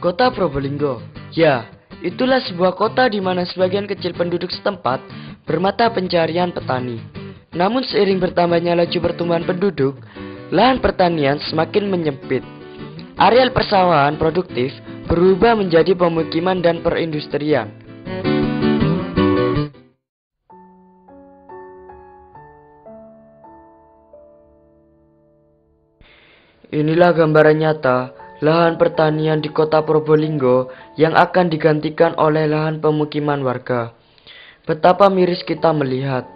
Kota Probolinggo. Ya, itulah sebuah kota di mana sebagian kecil penduduk setempat bermata pencarian petani. Namun seiring bertambahnya laju pertumbuhan penduduk, lahan pertanian semakin menyempit. Areal persawahan produktif berubah menjadi pemukiman dan perindustrian. Inilah gambaran nyata lahan pertanian di kota Probolinggo yang akan digantikan oleh lahan pemukiman warga. Betapa miris kita melihat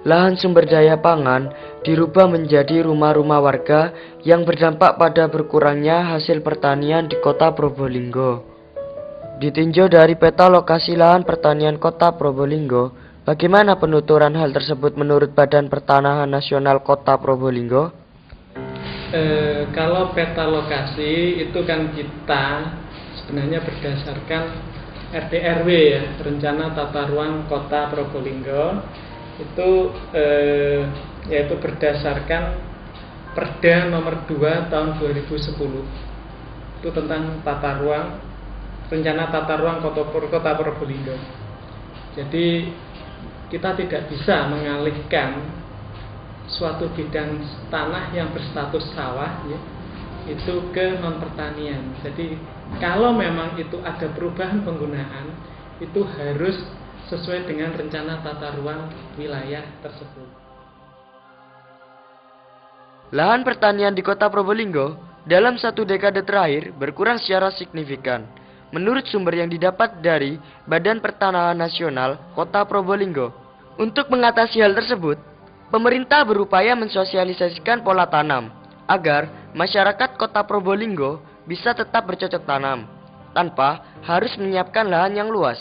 lahan sumber daya pangan dirubah menjadi rumah-rumah warga yang berdampak pada berkurangnya hasil pertanian di kota Probolinggo. Ditinjau dari peta lokasi lahan pertanian kota Probolinggo, bagaimana penuturan hal tersebut menurut Badan Pertanahan Nasional Kota Probolinggo? Kalau peta lokasi itu kan kita sebenarnya berdasarkan RTRW ya, Rencana Tata Ruang Kota Probolinggo itu yaitu berdasarkan Perda nomor 2 tahun 2010 itu tentang tata ruang Rencana Tata Ruang Kota Probolinggo. Jadi kita tidak bisa mengalihkan suatu bidang tanah yang berstatus sawah ya, itu ke non pertanian. Jadi kalau memang itu ada perubahan penggunaan, itu harus sesuai dengan rencana tata ruang wilayah tersebut. Lahan pertanian di kota Probolinggo dalam 1 dekade terakhir berkurang secara signifikan. Menurut sumber yang didapat dari Badan Pertanahan Nasional Kota Probolinggo. Untuk mengatasi hal tersebut, pemerintah berupaya mensosialisasikan pola tanam agar masyarakat kota Probolinggo bisa tetap bercocok tanam tanpa harus menyiapkan lahan yang luas.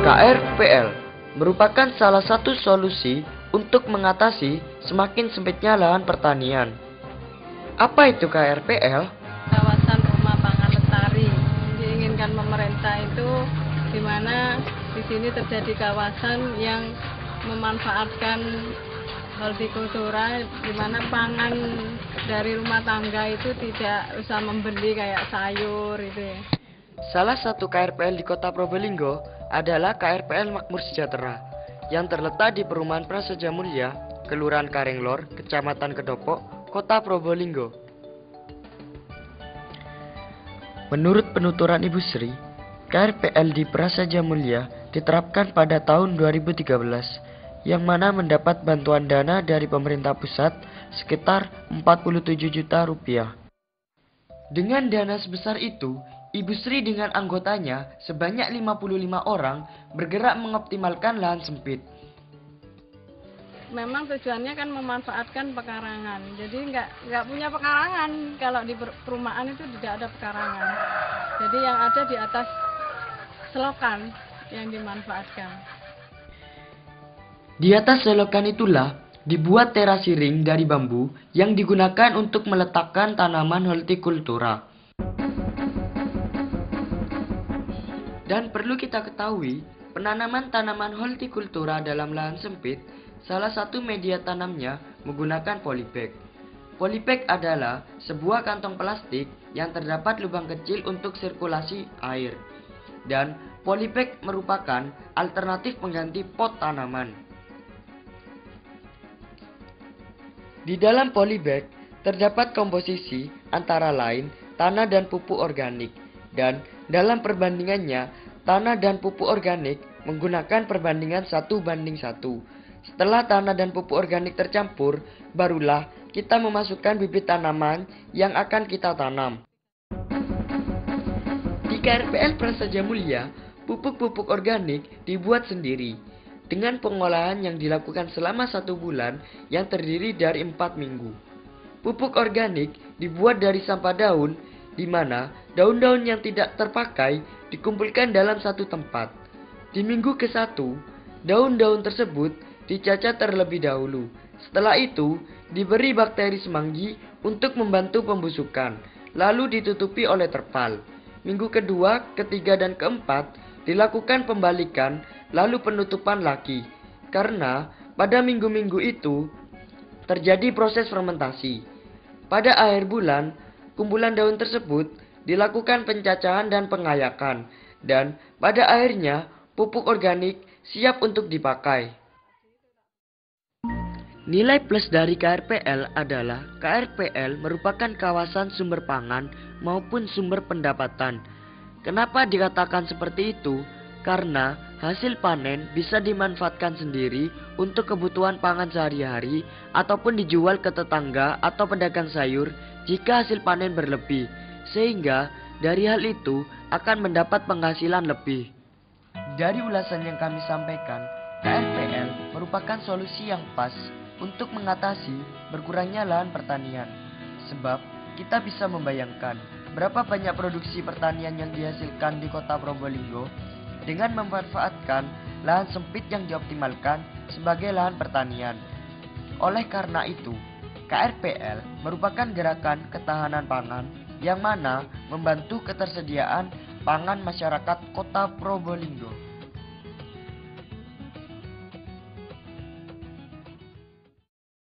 KRPL merupakan salah satu solusi untuk mengatasi semakin sempitnya lahan pertanian. Apa itu KRPL? Kawasan Rumah Pangan Lestari diinginkan pemerintah itu di mana di sini terjadi kawasan yang memanfaatkan hortikultura, di mana pangan dari rumah tangga itu tidak usah membeli kayak sayur itu ya. Salah satu KRPL di kota Probolinggo adalah KRPL Makmur Sejahtera yang terletak di Perumahan Prasaja Mulya, Kelurahan Karenglor, Kecamatan Kedopok, Kota Probolinggo. Menurut penuturan Ibu Sri, KRPL di Prasaja Mulya diterapkan pada tahun 2013, yang mana mendapat bantuan dana dari pemerintah pusat sekitar 47 juta rupiah. Dengan dana sebesar itu, Ibu Sri dengan anggotanya sebanyak 55 orang bergerak mengoptimalkan lahan sempit. Memang tujuannya kan memanfaatkan pekarangan, jadi nggak punya pekarangan. Kalau di perumahan itu tidak ada pekarangan, jadi yang ada di atas selokan yang dimanfaatkan. Di atas selokan itulah dibuat terasi ring dari bambu yang digunakan untuk meletakkan tanaman hortikultura. Dan perlu kita ketahui, penanaman tanaman hortikultura dalam lahan sempit, salah satu media tanamnya menggunakan polybag. Polybag adalah sebuah kantong plastik yang terdapat lubang kecil untuk sirkulasi air. Dan polybag merupakan alternatif pengganti pot tanaman. Di dalam polybag terdapat komposisi antara lain tanah dan pupuk organik. Dan dalam perbandingannya, tanah dan pupuk organik menggunakan perbandingan 1:1. Setelah tanah dan pupuk organik tercampur, barulah kita memasukkan bibit tanaman yang akan kita tanam. Di KRPL Prasaja Mulya, pupuk-pupuk organik dibuat sendiri, dengan pengolahan yang dilakukan selama 1 bulan yang terdiri dari 4 minggu. Pupuk organik dibuat dari sampah daun, di mana daun-daun yang tidak terpakai dikumpulkan dalam satu tempat. Di minggu ke-1, daun-daun tersebut dicacah terlebih dahulu. Setelah itu, diberi bakteri semanggi untuk membantu pembusukan, lalu ditutupi oleh terpal. Minggu ke-2, ke-3, dan ke-4 dilakukan pembalikan, lalu penutupan lagi. Karena pada minggu-minggu itu terjadi proses fermentasi. Pada akhir bulan, kumpulan daun tersebut dilakukan pencacahan dan pengayakan, dan pada akhirnya pupuk organik siap untuk dipakai. Nilai plus dari KRPL adalah KRPL merupakan kawasan sumber pangan maupun sumber pendapatan. Kenapa dikatakan seperti itu? Karena hasil panen bisa dimanfaatkan sendiri untuk kebutuhan pangan sehari-hari ataupun dijual ke tetangga atau pedagang sayur jika hasil panen berlebih, sehingga dari hal itu akan mendapat penghasilan lebih. Dari ulasan yang kami sampaikan, KRPL merupakan solusi yang pas untuk mengatasi berkurangnya lahan pertanian. Sebab kita bisa membayangkan berapa banyak produksi pertanian yang dihasilkan di kota Probolinggo dengan memanfaatkan lahan sempit yang dioptimalkan sebagai lahan pertanian. Oleh karena itu, KRPL merupakan gerakan ketahanan pangan yang mana membantu ketersediaan pangan masyarakat kota Probolinggo.